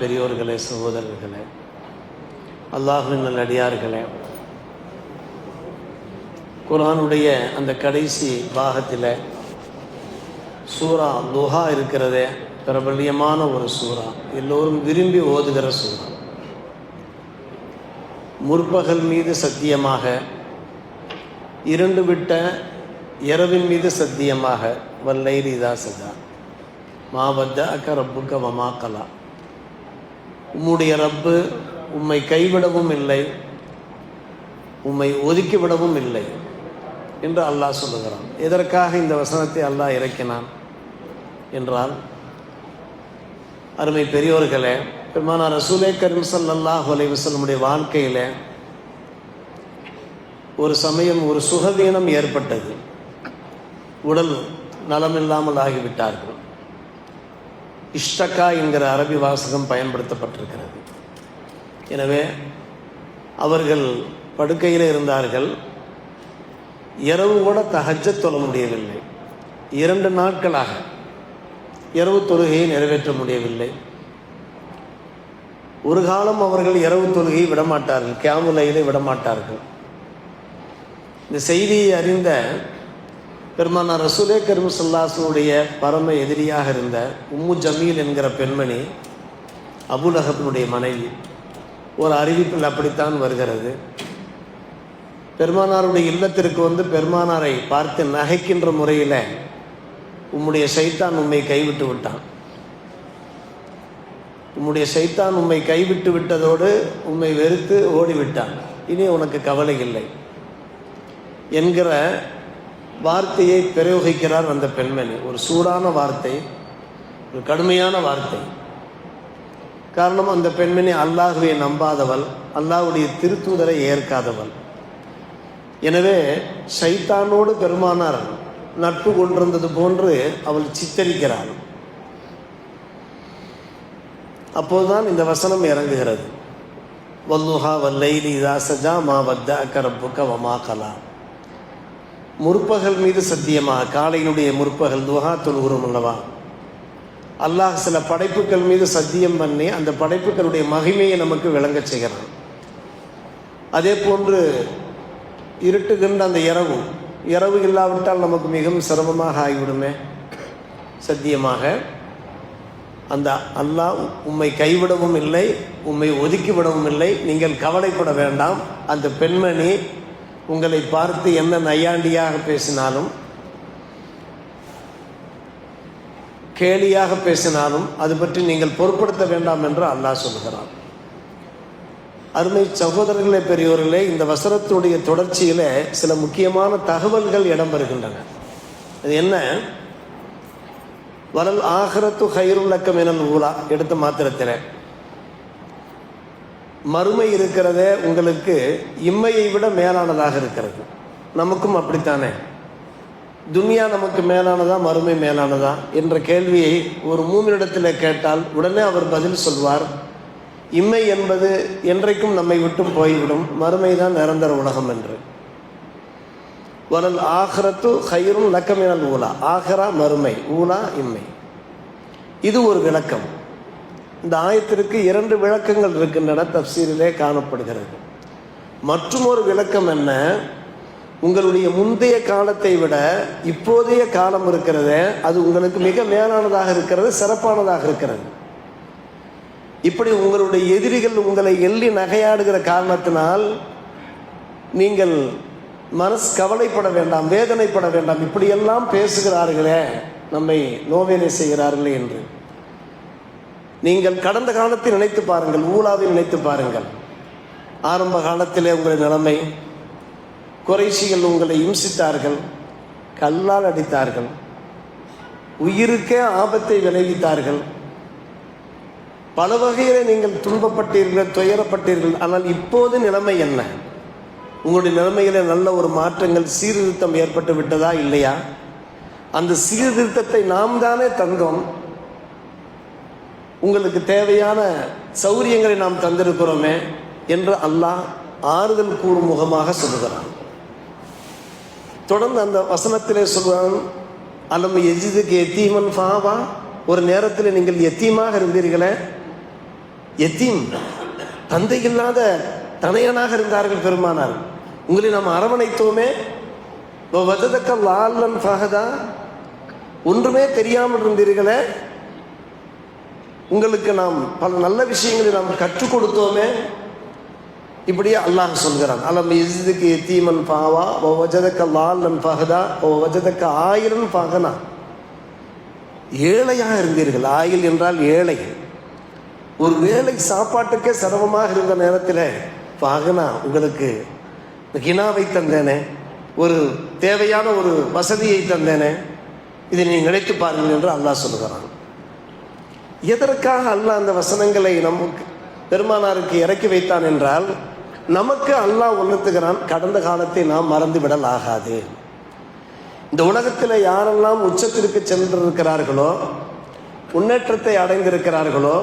பெரியோர்களே, சகோதரர்களே, அல்லாஹ்வின் நல்லடியார்களே, குர்ஆனுடைய அந்த கடைசி பாகத்தில் சூரா துஹா இருக்கிறதே, பிரபல்யமான ஒரு சூரா, எல்லோரும் விரும்பி ஓதுகிற சூரா. முற்பகல் மீது சத்தியமாக, இருண்டு விட்ட இரவின் மீது சத்தியமாக, வல்லைலி இதா சஜா, மா வத்தஅக ரப்புக வமா கலா, உம்முடைய ரப்பு உம்மை கைவிடவும் இல்லை, உம்மை ஒதுக்கிவிடவும் இல்லை என்று அல்லாஹ் சொல்லுகிறான். எதற்காக இந்த வசனத்தை அல்லாஹ் இறக்கினான் என்றால், அருமை பெரியோர்களே, பெருமானார் ரசூலே கரீம் ஸல்லல்லாஹு அலைஹி வஸல்லமுடைய வாழ்க்கையில் ஒரு சமயம் ஒரு சுகவீனம் ஏற்பட்டது. உடல் நலமில்லாமல் ஆகிவிட்டார்கள். இஷ்டக்கா என்கிற அரபி வாசகம் பயன்படுத்தப்பட்டிருக்கிறது. எனவே அவர்கள் படுக்கையில் இருந்தார்கள். இரவு கூட தஹஜ்ஜத் தொழ முடியவில்லை. 2 நாட்களாக இரவு தொழுகையை நிறைவேற்ற முடியவில்லை. ஒரு காலம் அவர்கள் இரவு தொழுகையை விடமாட்டார்கள், கியாமுல் லைலை விடமாட்டார்கள். இந்த செய்தியை அறிந்த பெருமானார் ரசூலே கரீம் ஸல்லல்லாஹு அலைஹி வஸல்லுடைய பரம எதிரியாக இருந்த உம்மு ஜமீல் என்கிற பெண்மணி, அபூ லஹபினுடைய மனைவி, ஒரு அறிவிப்பில் அப்படித்தான் வருகிறது. பெருமானாருடைய இல்லத்திற்கு வந்து பெருமானாரை பார்த்து நகைக்கின்ற முறையில், உம்முடைய ஷைத்தான் உம்மை கைவிட்டு விட்டான், உம்முடைய ஷைத்தான் உம்மை கைவிட்டு விட்டதோடு உம்மை வெறுத்து ஓடிவிட்டான், இனி உனக்கு கவலை இல்லை என்கிற வார்த்தையை பிரயோகிக்கிறார் அந்த பெண்மணி. ஒரு சூடான வார்த்தை, ஒரு கடுமையான வார்த்தை. காரணம், அந்த பெண்மணி அல்லாஹ்வை நம்பாதவள், அல்லாஹ்வுடைய திருத்தூதரை ஏற்காதவள். எனவே ஷைத்தானோடு பெருமானார் நட்பு கொண்டிருந்தது போன்று அவள் சித்தரிக்கிறாள். அப்போதுதான் இந்த வசனம் இறங்குகிறது. வல்லுஹா வல்லைலி இதா சஜா மா வத்தஅக ரப்புக வமா கலா. முற்பகல் மீது சத்தியமாக, காலையினுடைய முற்பகல் துஹா தொழுகிறோம் அல்லவா, அல்லாஹ் சில படைப்புகள் மீது சத்தியம் பண்ணி அந்த படைப்புகளுடைய மகிமையை நமக்கு விளங்க செய்கிறான். அதே போன்று இருட்டுகின்ற அந்த இரவு இல்லாவிட்டால் நமக்கு மிகவும் சிரமமாக ஆகிவிடுமே. சத்தியமாக அந்த அல்லாஹ் உம்மை கைவிடவும் இல்லை, உம்மை ஒதுக்கிவிடவும் இல்லை, நீங்கள் கவலைப்பட வேண்டாம். அந்த பெண்மணி உங்களை பார்த்து என்ன நையாண்டியாக பேசினாலும், கேலியாக பேசினாலும் அது பற்றி நீங்கள் பொருட்படுத்த வேண்டாம் என்று அல்லாஹ் சொல்கிறான். அருமை சகோதரர்களே, பெரியோர்களே, இந்த வசனத்துடைய தொடர்ச்சியில் சில முக்கியமான தகவல்கள் இடம்பெறுகின்றன. அது என்ன? வலல் ஆஹிரத்து கைருல் லக்க மினல் ஊலா எடுத்த மாத்திரத்தில் மறுமை இருக்கிறதே உங்களுக்கு இம்மையை விட மேலானதாக இருக்கிறது. நமக்கும் அப்படித்தானே? துனியா நமக்கு மேலானதா, மறுமை மேலானதா என்ற கேள்வியை ஒரு மூமினிடத்தில் கேட்டால் உடனே அவர் பதில் சொல்வார், இம்மை என்பது என்றைக்கும் நம்மை விட்டு போய்விடும், மறுமை தான் நிரந்தர உலகம் என்று. வலல் ஆஹிரத்து கைரும் லக்க மினல் ஊலா. ஆஹிரா மறுமை, ஊலா இம்மை. இது ஒரு விளக்கம். இந்த ஆயத்திற்கு 2 விளக்கங்கள் இருக்கின்றன, தப்சீரிலே காணப்படுகிறது. மற்றும் ஒரு விளக்கம் என்ன? உங்களுடைய முந்தைய காலத்தை விட இப்போதைய காலம் இருக்கிறதே, அது உங்களுக்கு மிக மேலானதாக இருக்கிறது, சிறப்பானதாக இருக்கிறது. இப்படி உங்களுடைய எதிரிகள் உங்களை எள்ளி நகையாடுகிற காரணத்தினால் நீங்கள் மனசு கவலைப்பட வேண்டாம், வேதனைப்பட வேண்டாம். இப்படியெல்லாம் பேசுகிறார்களே, நம்மை நோவேலை செய்கிறார்களே என்று நீங்கள் கடந்த காலத்தை நினைத்து பாருங்கள், ஊலாவை நினைத்து பாருங்கள். ஆரம்ப காலத்திலே உங்களுடைய நிலைமை, குறைஷிகள் உங்களை இம்சித்தார்கள், கல்லால் அடித்தார்கள், உயிருக்கே ஆபத்தை விளைவித்தார்கள், பல வகையிலே நீங்கள் துன்பப்பட்டீர்கள், துயரப்பட்டீர்கள். ஆனால் இப்போது நிலைமை என்ன? உங்களுடைய நிலைமையில நல்ல ஒரு மாற்றங்கள், சீர்திருத்தம் ஏற்பட்டு விட்டதா இல்லையா? அந்த சீர்திருத்தத்தை நாம் தானே தந்தோம். உங்களுக்கு தேவையான சௌரியங்களை நாம் தந்திருக்கிறோமே என்று அல்லாஹ் ஆறுதல் கூறும் முகமாக சொல்லுகிறான். தொடர்ந்து அந்த வசனத்திலே சொல்கிறான், அலம் எஜிதுக்கு எத்தீமன் ஃபாவா. ஒரு நேரத்தில் நீங்கள் எத்தீமாக இருந்தீர்களே, யத்தீம், தந்தை இல்லாத தனையனாக இருந்தார்கள் பெருமானார். உங்களை நாம் அரவணைத்தோமே. லாலன் ஃபஹதா, ஒன்றுமே தெரியாமல் இருந்தீர்களே, உங்களுக்கு நாம் பல நல்ல விஷயங்களை நாம் கற்றுக் கொடுத்தோமே. இப்படியே அல்லாஹ் சொல்கிறான், அலம் இஸ்துக்கு யத்தீமன் பாவா வஜதக்க லாலன் ஃபஹதா வஜதக்க ஆயிரன் ஃபஹனா. ஏழையாக இருந்தீர்கள். ஆயில் என்றால் ஏழை. ஒரு வேளை சாப்பாட்டுக்கே சிரமமாக இருந்த நேரத்தில் ஃபஹனா, உங்களுக்கு கினாவை தந்தேனே, ஒரு தேவையான ஒரு வசதியை தந்தேனே, இதை நீங்கள் நினைத்து பாருங்கள் என்று அல்லாஹ் சொல்கிறான். எதற்காக அல்லாஹ் அந்த வசனங்களை நமக்கு பெருமானாருக்கு இறக்கி வைத்தான் என்றால், நமக்கு அல்லாஹ் உணர்த்துகிறான், கடந்த காலத்தை நாம் மறந்துவிடல் ஆகாது. இந்த உலகத்தில் யாரெல்லாம் உச்சத்திற்கு சென்றிருக்கிறார்களோ, முன்னேற்றத்தை அடைந்திருக்கிறார்களோ,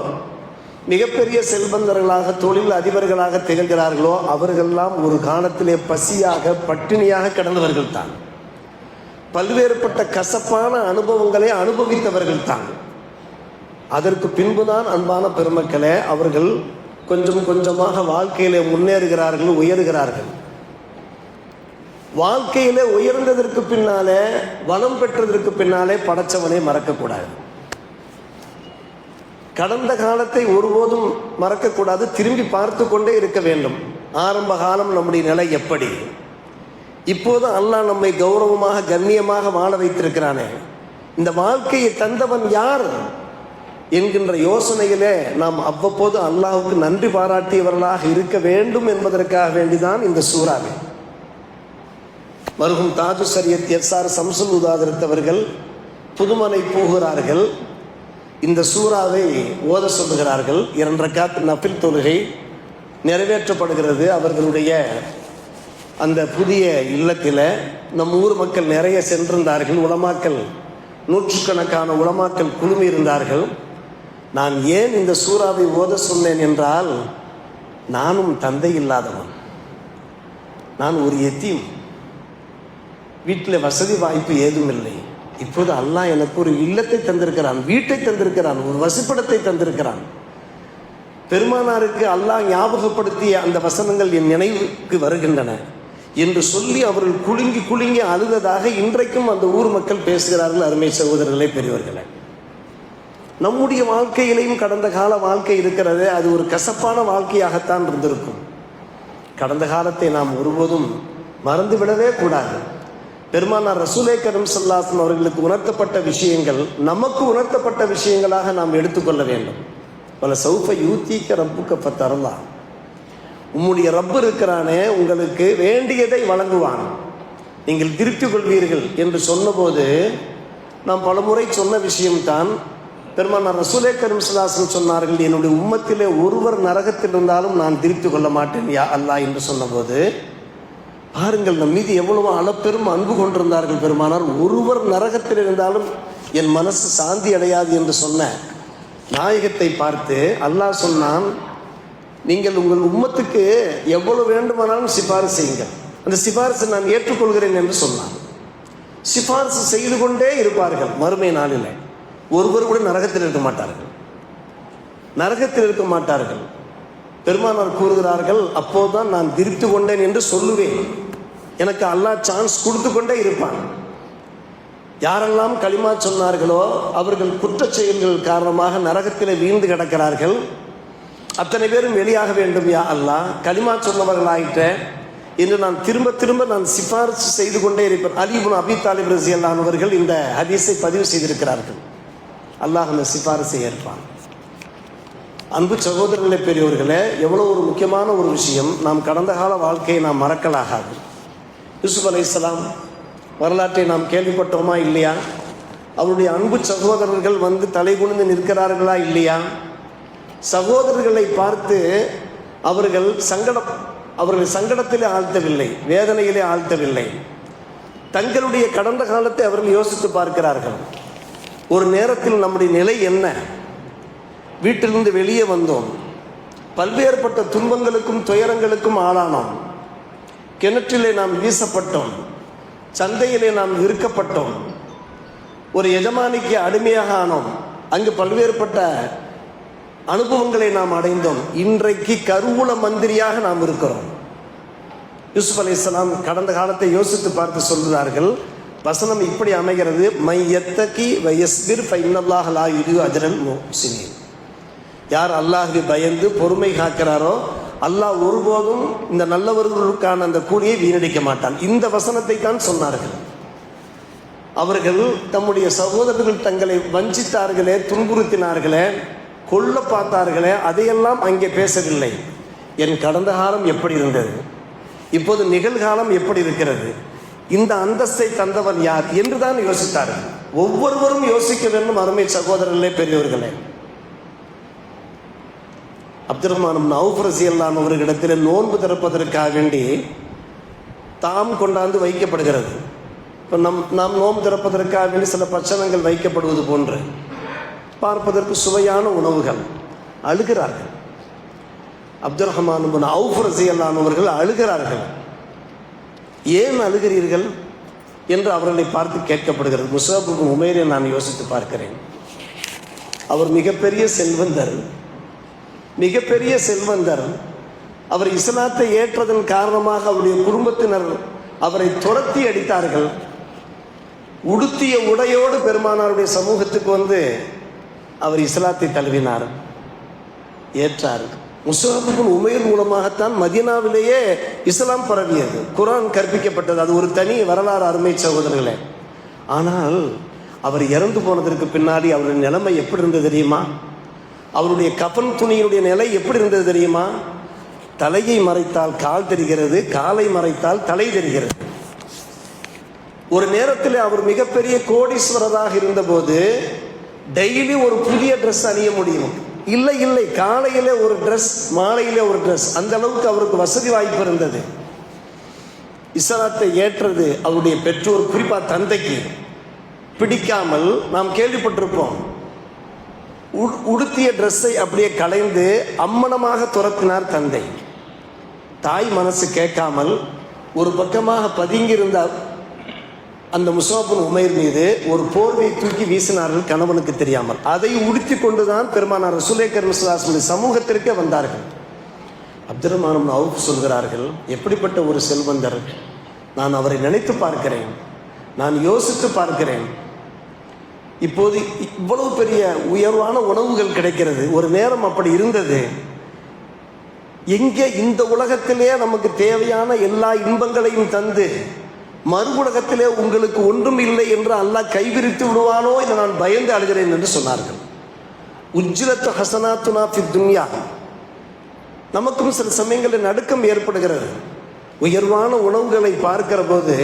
மிகப்பெரிய செல்வந்தர்களாக தொழில் அதிபர்களாக திகழ்கிறார்களோ, அவர்களெல்லாம் ஒரு காலத்திலே பசியாக பட்டினியாக கிடந்தவர்கள் தான். பல்வேறுபட்ட கசப்பான அனுபவங்களை அனுபவித்தவர்கள் தான். அதற்கு பின்புதான் அன்பான பெருமக்களே, அவர்கள் கொஞ்சம் கொஞ்சமாக வாழ்க்கையிலே முன்னேறுகிறார்கள், உயர்கிறார்கள். வாழ்க்கையிலே உயர்ந்ததற்கு பின்னாலே, வளம் பெற்றதற்கு பின்னாலே படைச்சவனை மறக்கக்கூடாது. கடந்த காலத்தை ஒருபோதும் மறக்கக்கூடாது, திரும்பி பார்த்து கொண்டே இருக்க வேண்டும். ஆரம்ப காலம் நம்முடைய நிலை எப்படி, இப்போது அல்லாஹ் நம்மை கௌரவமாக கண்ணியமாக வாழ வைத்திருக்கிறானே, இந்த வாழ்க்கையை தந்தவன் யார் என்கின்ற யோசனையிலே நாம் அவ்வப்போது அல்லாஹுக்கு நன்றி பாராட்டியவர்களாக இருக்க வேண்டும் என்பதற்காக வேண்டிதான் இந்த சூறாவை. மருகும் தாஜு சரியத் எஸ்ஆர் சம்சுல் உதாதிருத்தவர்கள் புதுமனை போகிறார்கள். இந்த சூறாவை ஓத சொல்லுகிறார்கள். 2 ரக்காத் நஃபில் தொழுகை நிறைவேற்றப்படுகிறது அவர்களுடைய அந்த புதிய இல்லத்தில். நம் ஊர் மக்கள் நிறைய சென்றிருந்தார்கள். உலமாக்கள், நூற்றுக்கணக்கான உலமாக்கள் குழுமி இருந்தார்கள். நான் ஏன் இந்த சூறாவை ஓத சொன்னேன் என்றால், நானும் தந்தை இல்லாதவன், நான் ஒரு யத்தீம், வீட்டில் வசதி வாய்ப்பு ஏதும் இல்லை. இப்போது அல்லாஹ் எனக்கு ஒரு இல்லத்தை தந்திருக்கிறான், வீட்டை தந்திருக்கிறான், ஒரு வசிப்பிடத்தை தந்திருக்கிறான். பெருமானாருக்கு அல்லாஹ் ஞாபகப்படுத்திய அந்த வசனங்கள் என் நினைவுக்கு வருகின்றன என்று சொல்லி அவர்கள் குலுங்கி குலுங்கி அழுததாக இன்றைக்கும் அந்த ஊர் மக்கள் பேசுகிறார்கள். அருமை சகோதரர்களே, பெரியவர்களே, நம்முடைய வாழ்க்கையிலையும் கடந்த கால வாழ்க்கை இருக்கிறதே, அது ஒரு கசப்பான வாழ்க்கையாகத்தான் இருந்திருக்கும். கடந்த காலத்தை நாம் ஒருபோதும் மறந்துவிடவே கூடாது. பெருமானார் ரசூலே கரீம் ஸல்லல்லாஹு அலைஹி வஸல்லம் அவர்களுக்கு உணர்த்தப்பட்ட விஷயங்கள் நமக்கு உணர்த்தப்பட்ட விஷயங்களாக நாம் எடுத்துக்கொள்ள வேண்டும். பல சௌஃப யூத்திக்க ரப்புக்க ஃபதர்லா, உம்முடைய ரப்பு இருக்கிறானே, உங்களுக்கு வேண்டியதை வழங்குவான், நீங்கள் திருப்தி கொள்வீர்கள் என்று சொன்னபோது நாம் பலமுறை சொன்ன விஷயம்தான். பெருமானார் ரசூலே கரீம் ஸல்லல்லாஹு அலைஹி வஸல்லம் சொன்னார்கள், என்னுடைய உம்மத்திலே ஒருவர் நரகத்தில் இருந்தாலும் நான் திருப்தி கொள்ள மாட்டேன் யா அல்லாஹ் என்று சொன்னபோது பாருங்கள், நம் மீது எவ்வளவு அளப்பெரும் அன்பு கொண்டிருந்தார்கள் பெருமானார். ஒருவர் நரகத்தில் இருந்தாலும் என் மனசு சாந்தி அடையாது என்று சொன்ன நாயகத்தை பார்த்து அல்லாஹ் சொன்னான், நீங்கள் உங்கள் உம்மத்துக்கு எவ்வளவு வேண்டுமானாலும் சிபாரிசு செய்யுங்கள், அந்த சிபாரிசை நான் ஏற்றுக்கொள்கிறேன் என்று சொன்னான். சிபாரிசு செய்து கொண்டே இருப்பார்கள். மறுமை நாளில் ஒருவர் கூட நரகத்தில் இருக்க மாட்டார்கள், நரகத்தில் இருக்க மாட்டார்கள். பெருமானார் கூறுகிறார்கள், அப்போதுதான் நான் திருப்தி கொண்டேன் என்று சொல்லுவேன். எனக்கு அல்லாஹ் சான்ஸ் கொடுத்து கொண்டே இருப்பான். யாரெல்லாம் களிமா சொன்னார்களோ அவர்கள் குற்றச் செயல்கள் காரணமாக நரகத்தில் வீழ்ந்து கிடக்கிறார்கள். அத்தனை பேரும் வெளியாக வேண்டும் யா அல்லாஹ், களிமா சொன்னவர்களாயிட்ட என்று நான் திரும்ப திரும்ப நான் சிபாரிசு செய்து கொண்டே இருப்பேன். அலி இப்னு அபி தாலிப் ரலியல்லாஹு அன்ஹு அவர்கள் இந்த ஹதீஸை பதிவு செய்திருக்கிறார்கள். அல்லாஹ் அந்த சிபாரிசை ஏற்பான். அன்பு சகோதரர்களே, பெரியவர்களே, எவ்வளோ ஒரு முக்கியமான ஒரு விஷயம். நாம் கடந்த கால வாழ்க்கையை நாம் மறக்கலாகாது. யூசுப் அலைஹிஸ்ஸலாம் வரலாற்றை நாம் கேள்விப்பட்டோமா இல்லையா? அவருடைய அன்பு சகோதரர்கள் வந்து தலை குனிந்து நிற்கிறார்களா இல்லையா? சகோதரர்களை பார்த்து அவர்கள் சங்கடத்திலே ஆழ்த்தவில்லை, வேதனையிலே ஆழ்த்தவில்லை. தங்களுடைய கடந்த காலத்தை அவர்கள் யோசித்து பார்க்கிறார்கள். ஒரு நேரத்தில் நம்முடைய நிலை என்ன? வீட்டிலிருந்து வெளியே வந்தோம், பல்வேறுபட்ட துன்பங்களுக்கும் துயரங்களுக்கும் ஆளானோம், கிணற்றிலே நாம் வீசப்பட்டோம், சந்தையிலே நாம் இருக்கப்பட்டோம், ஒரு எஜமானிக்கு அடிமையாக ஆனோம். அங்கு பல்வேறுபட்ட அனுபவங்களை நாம் அடைந்தோம். இன்றைக்கு கருவூல மந்திரியாக நாம் இருக்கிறோம். யூசுப் அலைஹிஸ்ஸலாம் கடந்த காலத்தை யோசித்து பார்த்து சொல்கிறார்கள். வசனம் இப்படி அமைகிறது, மை யத்தகி வயஸ்பிர் ஃபைன்னல்லாஹ லா யுதியு அஜ்ரல் முஹ்சினீன். யார் அல்லாஹ்வை பயந்து பொறுமை காக்கிறாரோ அல்லாஹ் ஒருபோதும் இந்த நல்லவர்களுக்கான அந்த கூலியை வீணடிக்க மாட்டான். இந்த வசனத்தை தான் சொன்னார்கள். அவர்கள் தம்முடைய சகோதரர்கள் தங்களை வஞ்சித்தார்களே, துன்புறுத்தினார்களே, கொல்ல பார்த்தார்களே, அதையெல்லாம் அங்கே பேசவில்லை. என் கடந்த காலம் எப்படி இருந்தது, இப்போது நிகழ்காலம் எப்படி இருக்கிறது, இந்த அந்தஸ்தை தந்தவன் யார் என்றுதான் யோசித்தார்கள். ஒவ்வொருவரும் யோசிக்க வேண்டும். அருமை சகோதரர்களே, பெரியவர்களே, அப்துல் ரஹ்மான் அவுஃப் ரலியல்லாஹு அவர்களிடத்தில் நோன்பு திறப்பதற்காக வேண்டி தாம் கொண்டாந்து வைக்கப்படுகிறது. இப்போ நாம் நோன்பு திறப்பதற்காக வேண்டி சில பட்சணங்கள் வைக்கப்படுவது போன்று பார்ப்பதற்கு சுவையான உணவுகள். அழுகிறார்கள். அப்துல் ரஹ்மான் அவுஃப் ரலியல்லாஹு அவர்கள் அழுகிறார்கள். ஏன் அழுகிறீர்கள் என்று அவர்களை பார்த்து கேட்கப்படுகிறது. முஸஅப் இப்னு உமைரை நான் யோசித்து பார்க்கிறேன். அவர் மிகப்பெரிய செல்வந்தர், மிகப்பெரிய செல்வந்தர். அவர் இஸ்லாத்தை ஏற்றதன் காரணமாக அவருடைய குடும்பத்தினர் அவரை துரத்தி அடித்தார்கள். உடுத்திய உடையோடு பெருமானாருடைய சமூகத்துக்கு வந்து அவர் இஸ்லாத்தை தழுவினார், ஏற்றார். முஸஅப் இப்னு உமைர் மூலமாகத்தான் மதீனாவிலேயே இஸ்லாம் பரவியது, குர்ஆன் கற்பிக்கப்பட்டது. அது ஒரு தனி வரலாறு, அருமை சகோதரர்களே. ஆனால் அவர் இறந்து போனதற்கு பின்னாடி அவருடைய நிலைமை எப்படி இருந்தது தெரியுமா? அவருடைய கஃன் துணியினுடைய நிலை எப்படி இருந்தது தெரியுமா? தலையை மறைத்தால் கால் தெரிகிறது, காலை மறைத்தால் தலை தெரிகிறது. ஒரு நேரத்தில் அவர் மிகப்பெரிய கோடீஸ்வரராக இருந்தபோது டெய்லி ஒரு புதிய ட்ரெஸ் அணிய முடியும். இல்லை இல்லை, காலையிலே ஒரு ட்ரெஸ், மாலையிலே ஒரு ட்ரெஸ், அந்த அளவுக்கு அவருக்கு வசதி வாய்ப்பு இருந்தது. இஸ்லாத்தை ஏற்றது அவருடைய பெற்றோர், குறிப்பாக தந்தைக்கு பிடிக்காமல் நாம் கேள்விப்பட்டிருப்போம். உடுத்திய ட்ரெஸ்ஸை அப்படியே களைந்து அம்மனமாக துரத்தினார் தந்தை. தாய் மனசு கேட்காமல் ஒரு பக்கமாக பதுங்கியிருந்த அந்த முஸஅப் இப்னு உமைர் மீது ஒரு போர்வை தூக்கி வீசினார்கள், கணவனுக்கு தெரியாமல். அதை உடுத்தி கொண்டுதான் பெருமானார் ரசூலுல்லாஹி ஸல்லல்லாஹு அலைஹி வஸல்லம் சமூகத்திற்கே வந்தார்கள். அப்துல் ரஹ்மான் இப்னு அவுஃப் சொல்கிறார்கள், எப்படிப்பட்ட ஒரு செல்வந்தர்! நான் அவரை நினைத்து பார்க்கிறேன், நான் யோசித்து பார்க்கிறேன். இப்போது இவ்வளவு பெரிய உயர்வான உணவுகள் கிடைக்கிறது. ஒரு நேரம் அப்படி இருந்தது. எங்கே இந்த உலகத்திலே நமக்கு தேவையான எல்லா இன்பங்களையும் தந்து மறு உலகத்திலே உங்களுக்கு ஒன்றும் இல்லை என்று அல்லாஹ் கைவிரித்து விடுவானோ என்று நான் பயந்து அழுகிறேன் என்று சொன்னார்கள். உஜ்ரத்து ஹசனாத்துனா ஃபி துன்யா. நமக்கும் சில சமயங்களில் நடுக்கம் ஏற்படுகிறது. உயர்வான உணவுகளை பார்க்கிற போது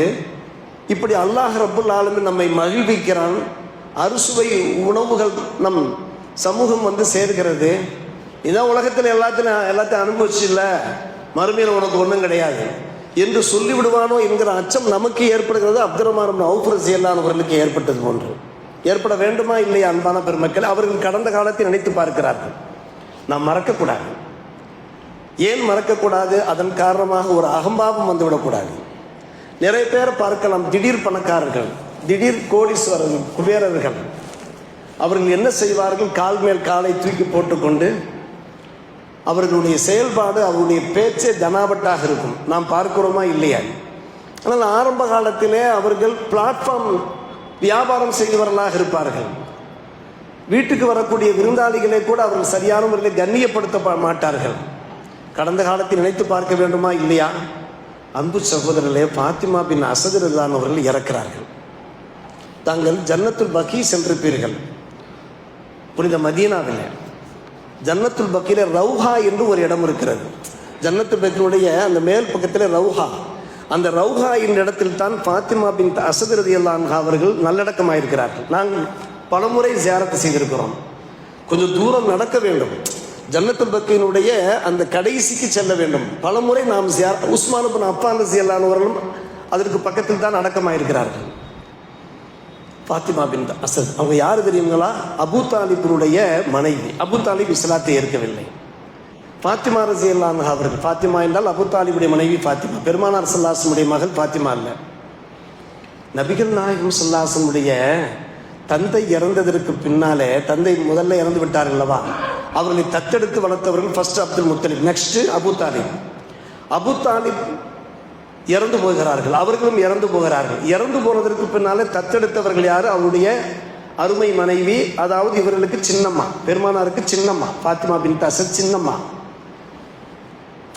இப்படி அல்லாஹ் ரப்புல் ஆலமீன் நம்மை மகிழ்விக்கிறான். அறுசுவை உணவுகள் நம் சமூகம் வந்து சேர்கிறது. இதான் உலகத்தில் எல்லாத்தையும் அனுபவிச்சு இல்லை, மறுமையில் உனக்கு ஒன்றும் கிடையாது என்று சொல்லிவிடுவானோ என்கிற அச்சம் நமக்கு ஏற்படுகிறது. அப்துல் ரஹ்மான் இப்னு அவுஃப் ரலியல்லாஹு அவர்களுக்கு ஏற்பட்டது போன்று ஏற்பட வேண்டுமா இல்லையா? அன்பான பெருமக்கள், அவர்கள் கடந்த காலத்தை நினைத்து பார்க்கிறார்கள். நாம் மறக்கக்கூடாது. ஏன் மறக்கக்கூடாது? அதன் காரணமாக ஒரு அகம்பாவம் வந்துவிடக்கூடாது. நிறைய பேரை பார்க்கலாம், திடீர் பணக்காரர்கள், திடீர் கோடீஸ்வரர்கள், குபேரர்கள். அவர்கள் என்ன செய்வார்கள்? கால் மேல் காலை தூக்கி போட்டுக்கொண்டு அவர்களுடைய செயல்பாடு, அவருடைய பேச்சே தனாபட்டாக இருக்கும். நாம் பார்க்கிறோமா இல்லையா? ஆனால் ஆரம்ப காலத்திலே அவர்கள் பிளாட்ஃபார்ம் வியாபாரம் செய்தவர்களாக இருப்பார்கள். வீட்டுக்கு வரக்கூடிய விருந்தாளிகளை கூட அவர்கள் சரியான முறையில் கண்ணியப்படுத்த மாட்டார்கள். கடந்த காலத்தில் நினைத்து பார்க்க வேண்டுமா இல்லையா? அன்பு சகோதரர்களே, ஃபாத்திமா பின் அஸத் ரலியல்லாஹு அவர்கள் இறக்கிறார்கள். தாங்கள் ஜன்னத்துல் பக்கீ சென்றிருப்பீர்கள். புனித மதீனாவில் ஜன்னத்துல் பக்கீல ரவுஹா என்று ஒரு இடம் இருக்கிறது. ஜன்னத்துல் பக்கீனுடைய அந்த மேல் பக்கத்தில் ரவுஹா, அந்த ரவுஹா என்ற இடத்தில் தான் ஃபாத்திமா பின் அஸத் ரலியல்லாஹு அன்ஹா அவர்கள் நல்லடக்கமாயிருக்கிறார்கள். நாங்கள் பலமுறை ஜியாரத்து செய்திருக்கிறோம். கொஞ்சம் தூரம் நடக்க வேண்டும், ஜன்னத்துல் பக்கீனுடைய அந்த கடைசிக்கு செல்ல வேண்டும். பலமுறை நாம் உஸ்மான் இப்னு அஃபான் ரலியல்லாஹு அன்ஹு அவர்களும் அதற்கு பக்கத்தில் தான் அடக்கமாயிருக்கிறார்கள். ஃபாத்திமா பின் அஸத் அவங்க யார் தெரியுங்களா? அபூ தாலிபினுடைய மனைவி. அபூ தாலிப் இஸ்லாத்தை ஏற்கவில்லை. ஃபாத்திமா ரலியல்லாஹு அன்ஹா அவர்கள், ஃபாத்திமா என்றால் அபூ தாலிபுடைய மனைவி ஃபாத்திமா, பெருமானார் ஸல்லல்லாஹு அலைஹி வஸல்லம் மகள் ஃபாத்திமா அல்ல. நபிகள் நாயகம் ஸல்லல்லாஹு அலைஹி வஸல்லம் தந்தை இறந்ததற்கு பின்னாலே, தந்தை முதல்ல இறந்து விட்டார்கள்லவா, அவர்களை தத்தெடுத்து வளர்த்தவர்கள் ஃபர்ஸ்ட் அப்துல் முத்தலிப், நெக்ஸ்ட் அபு தாலிப். அபு தாலிப் இறந்து போகிறார்கள், அவர்களும் இறந்து போகிறார்கள். இறந்து போனதற்கு பின்னாலே தத்தெடுத்தவர்கள் யாரு? அவருடைய அருமை மனைவி, அதாவது இவர்களுக்கு சின்னம்மா, பெருமானாருக்கு சின்னம்மா, பாத்திமா பின்த் அசத் சின்னம்மா.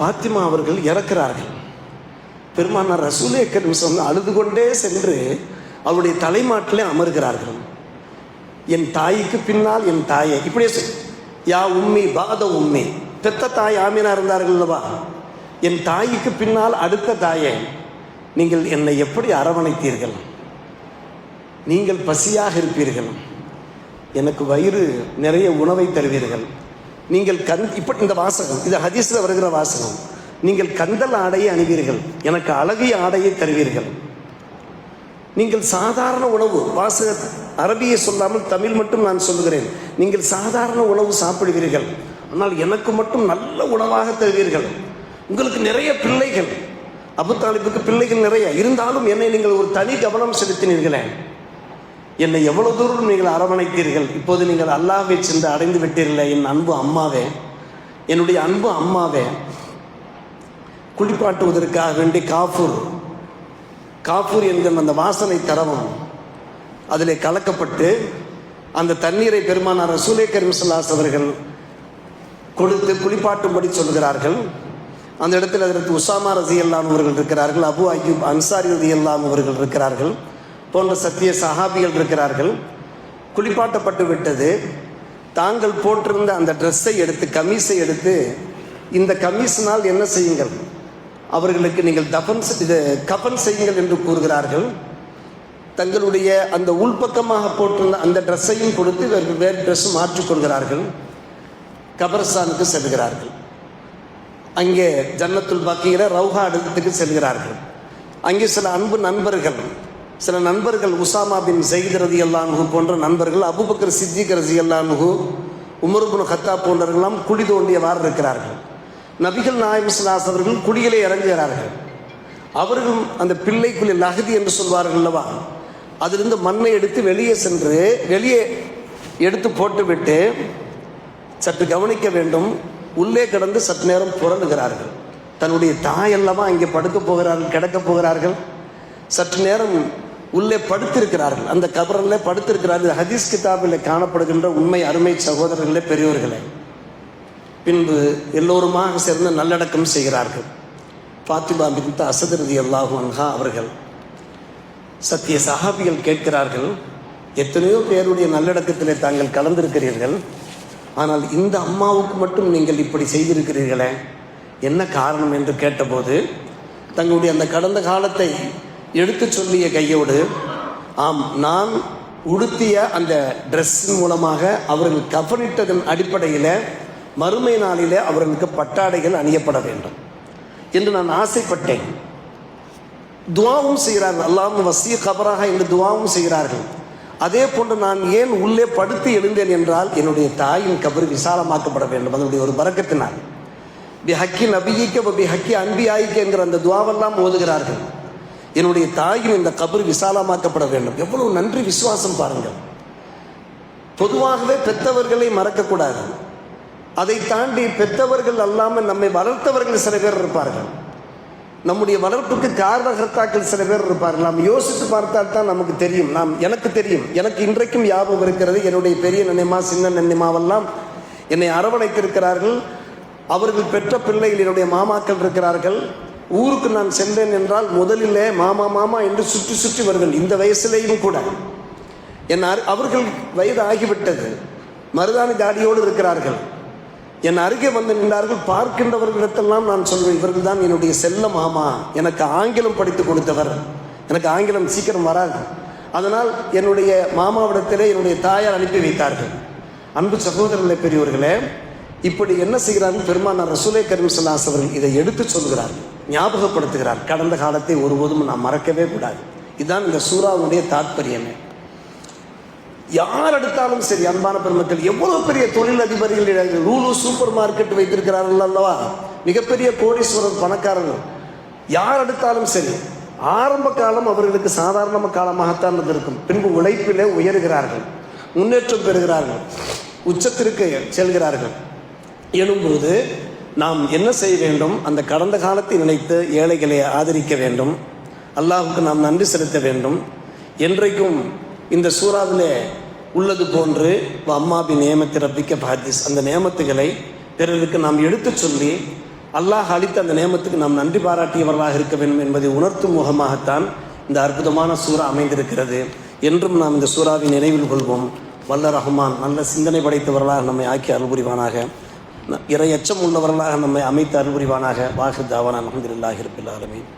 பாத்திமா அவர்கள் இறக்கிறார்கள். பெருமானார் ரசூலே கரீம் அழுது கொண்டே சென்று அவருடைய தலைமாட்டிலே அமர்கிறார்கள். என் தாய்க்கு பின்னால் என் தாயை, இப்படியே யா உம்மி பாத உம்மி, பெத்த தாய் ஆமீனா இருந்தார்கள் அல்லவா, என் தாய்க்கு பின்னால் அடுத்த தாயே, நீங்கள் என்னை எப்படி அரவணைத்தீர்கள்? நீங்கள் பசியாக இருப்பீர்கள், எனக்கு வயிறு நிறைய உணவை தருவீர்கள். நீங்கள் இப்படி இந்த வாசகம், இது ஹதீஸில் வருகிற வாசகம். நீங்கள் கந்தல் ஆடையை அணிவீர்கள், எனக்கு அழகிய ஆடையை தருவீர்கள். நீங்கள் சாதாரண உணவு, வாசக அரபியை சொல்லாமல் தமிழ் மட்டும் நான் சொல்லுகிறேன். நீங்கள் சாதாரண உணவு சாப்பிடுவீர்கள், ஆனால் எனக்கு மட்டும் நல்ல உணவாக தருவீர்கள். உங்களுக்கு நிறைய பிள்ளைகள், அபு தாலிபுக்கு பிள்ளைகள் நிறைய இருந்தாலும் என்னை நீங்கள் ஒரு தனி கவனம் செலுத்தினீர்களே, என்னை எவ்வளவு தூரம் நீங்கள் அரவணைத்தீர்கள். இப்போது நீங்கள் அல்லாஹ்வை சென்று அடைந்து விட்டீர்களே என் அன்பு அம்மாவே, என்னுடைய அன்பு அம்மாவே. குளிப்பாட்டுவதற்காக வேண்டி காஃபூர் என்கிற அந்த வாசனை தரவும் அதிலே கலக்கப்பட்டு அந்த தண்ணீரை பெருமானார் ரசூலே கரீம் ஸல்லல்லாஹு அலைஹி அவர்கள் கொடுத்து குளிப்பாட்டும்படி சொல்கிறார்கள். அந்த இடத்தில் அதற்கு உசாமா ரலியல்லாஹு அவர்கள் இருக்கிறார்கள், அபு அய்யூப் அன்சாரி ரலியல்லாஹு அவர்கள் இருக்கிறார்கள், போன்ற சத்திய சஹாபிகள் இருக்கிறார்கள். குளிப்பாட்டப்பட்டு விட்டது. தாங்கள் போட்டிருந்த அந்த ட்ரெஸ்ஸை எடுத்து, கமீஸை எடுத்து, இந்த கமீஸினால் என்ன செய்யுங்கள், அவர்களுக்கு நீங்கள் கஃபன் செய்யுங்கள் என்று கூறுகிறார்கள். தங்களுடைய அந்த உள்பக்கமாக போட்டிருந்த அந்த ட்ரெஸ்ஸையும் கொடுத்து வேறு ட்ரெஸ் மாற்றிக்கொள்கிறார்கள். கபர்ஸ்தானுக்கு செல்கிறார்கள். அங்கே ஜன்னத்துல் பக்கீர ரவுஹா இடத்துக்கு செல்கிறார்கள். அங்கே சில நண்பர்கள் உசாமா பின் ஸைத் ரலியல்லாஹு அன்ஹு போன்ற நண்பர்கள், அபூபக்கர் சித்திக் ரலியல்லாஹு அன்ஹு, உமர் இப்னு கத்தாப் போன்றவர்களெல்லாம் குழி தோண்டியவாறு இருக்கிறார்கள். நபிகள் நாயகம் ஸல்லல்லாஹு அலைஹி அவர்கள் குழியிலே இறங்குகிறார்கள். அவர்களும் அந்த பிள்ளைக்குள்ளே லஹதி என்று சொல்வார்கள் அல்லவா, அதிலிருந்து மண்ணை எடுத்து வெளியே எடுத்து போட்டுவிட்டு, சற்று கவனிக்க வேண்டும், உள்ளே கிடந்து சற்று நேரம் புரளுகிறார்கள். தன்னுடைய தாயல்லவா அங்கே கிடக்க போகிறார்கள். சற்று நேரம் உள்ளே படுத்திருக்கிறார்கள், அந்த கபரிலே படுத்திருக்கிறார்கள். ஹதீஸ் கிதாபில் காணப்படுகின்ற உண்மை அருமை சகோதரர்களே, பெரியோர்களே. பின்பு எல்லோருமாக சேர்ந்து நல்லடக்கம் செய்கிறார்கள். பாத்திமா பின்த் அஸத் ரலியல்லாஹு அன்ஹா அவர்கள், சத்திய சஹாபிகள் கேட்கிறார்கள், எத்தனையோ பேருடைய நல்லடக்கத்திலே தாங்கள் கலந்திருக்கிறீர்கள், ஆனால் இந்த அம்மாவுக்கு மட்டும் நீங்கள் இப்படி செய்திருக்கிறீர்களே, என்ன காரணம் என்று கேட்டபோது தங்களுடைய அந்த கடந்த காலத்தை எடுத்து சொல்லிய கையோடு, ஆம், நான் உடுத்திய அந்த ட்ரெஸ்ஸின் மூலமாக அவர்கள் கஃனிட்டதன் அடிப்படையில் மறுமை நாளிலே அவர்களுக்கு பட்டாடைகள் அணியப்பட வேண்டும் என்று நான் ஆசைப்பட்டேன். துவாவும் செய்கிறார்கள், அல்லாஹ்வும்ம வஸீ கபராக என்று துவாவும் செய்கிறார்கள். அதே போன்று நான் ஏன் உள்ளே படுத்து எழுந்தேன் என்றால், என்னுடைய தாயின் கபர் விசாலமாக்கப்பட வேண்டும், அதனுடைய ஒரு பரக்கத்தினால். பி ஹக்கி நபியிக்க பி ஹக்கி அன்பியாயிக்க என்கிற அந்த துவாவெல்லாம் ஓதுகிறார்கள். என்னுடைய தாயின் இந்த கபர் விசாலமாக்கப்பட வேண்டும். எவ்வளவு நன்றி விசுவாசம் பாருங்கள். பொதுவாகவே பெற்றவர்களை மறக்கக்கூடாது. அதை தாண்டி பெற்றவர்கள் அல்லாமல் நம்மை வளர்த்தவர்கள் சில பேர் இருப்பார்கள். நம்முடைய வளர்ப்புக்கு காரணகர்த்தாக்கள் சில பேர் இருப்பார்கள். நாம் யோசித்து பார்த்தால் தான் நமக்கு தெரியும். எனக்கு தெரியும், எனக்கு இன்றைக்கும் ஞாபகம் இருக்கிறது. என்னுடைய பெரிய நன்னிமா சின்ன நன்னிமாவெல்லாம் என்னை அரவணைத்திருக்கிறார்கள். அவர்கள் பெற்ற பிள்ளைகள் என்னுடைய மாமாக்கள் இருக்கிறார்கள். ஊருக்கு நான் சென்றேன் என்றால் முதலிலே மாமா மாமா என்று சுற்றி சுற்றி வருவேன். இந்த வயசிலேயும் கூட அவர்கள் வயது ஆகிவிட்டது, மருதாணி தாடியோடு இருக்கிறார்கள். என் அருகே வந்து நின்றார்கள். பார்க்கின்றவர்களிடத்தெல்லாம் நான் சொல்வேன், இவர்கள் தான் என்னுடைய செல்ல மாமா, எனக்கு ஆங்கிலம் படித்து கொடுத்தவர். எனக்கு ஆங்கிலம் சீக்கிரம் வராது, அதனால் என்னுடைய மாமாவிடத்திலே என்னுடைய தாயார் அனுப்பி வைத்தார்கள். அன்பு சகோதரர்களே, பெரியவர்களே, இப்படி என்ன செய்கிறார்கள், பெருமானார் ரசூலே கரீம் ஸல்லல்லாஹு அலைஹி அவர்கள் இதை எடுத்து சொல்கிறார்கள், ஞாபகப்படுத்துகிறார். கடந்த காலத்தை ஒருபோதும் நாம் மறக்கவே கூடாது. இதுதான் இந்த சூறாவுடைய தாற்பயமே. யார் எடுத்தாலும் சரி, அன்பான பெருமக்கள், எவ்வளவு பெரிய தொழில் அதிபர்கள், லூலு சூப்பர் மார்க்கெட் வைத்திருக்கிறார்கள் அல்லவா, மிகப்பெரிய கோடீஸ்வரர் பணக்காரர்கள், யார் எடுத்தாலும் சரி, ஆரம்ப காலம் அவர்களுக்கு சாதாரண காலமாகத்தான் இருக்கும். பின்பு உழைப்பிலே உயர்கிறார்கள், முன்னேற்றம் பெறுகிறார்கள். உச்சத்திற்கு செல்கிறார்கள் எனும்போது நாம் என்ன செய்ய வேண்டும்? அந்த கடந்த காலத்தை நினைத்து ஏழைகளை ஆதரிக்க வேண்டும், அல்லாஹுக்கு நாம் நன்றி செலுத்த வேண்டும். என்றைக்கும் இந்த சூறாவிலே உள்ளது போன்று அம்மாபி நியமத்தி ரப்பிக்க பாதிஸ், அந்த நியமத்துகளை பிறருக்கு நாம் எடுத்து சொல்லி அல்லாஹ் அளித்த அந்த நியமத்துக்கு நாம் நன்றி பாராட்டியவர்களாக இருக்க வேண்டும் என்பதை உணர்த்தும் முகமாகத்தான் இந்த அற்புதமான சூறா அமைந்திருக்கிறது. என்றும் நாம் இந்த சூறாவை நினைவில் கொள்வோம். வல்ல ரஹ்மான் நல்ல சிந்தனை படைத்தவர்களாக நம்மை ஆக்கி அருள்புரிவானாக, இறை அச்சம் உள்ளவர்களாக நம்மை அமைத்து அருள்புரிவானாக. வாஹிர் தாவானா அல்ஹம்துலில்லாஹி ரப்பில் ஆலமீன்.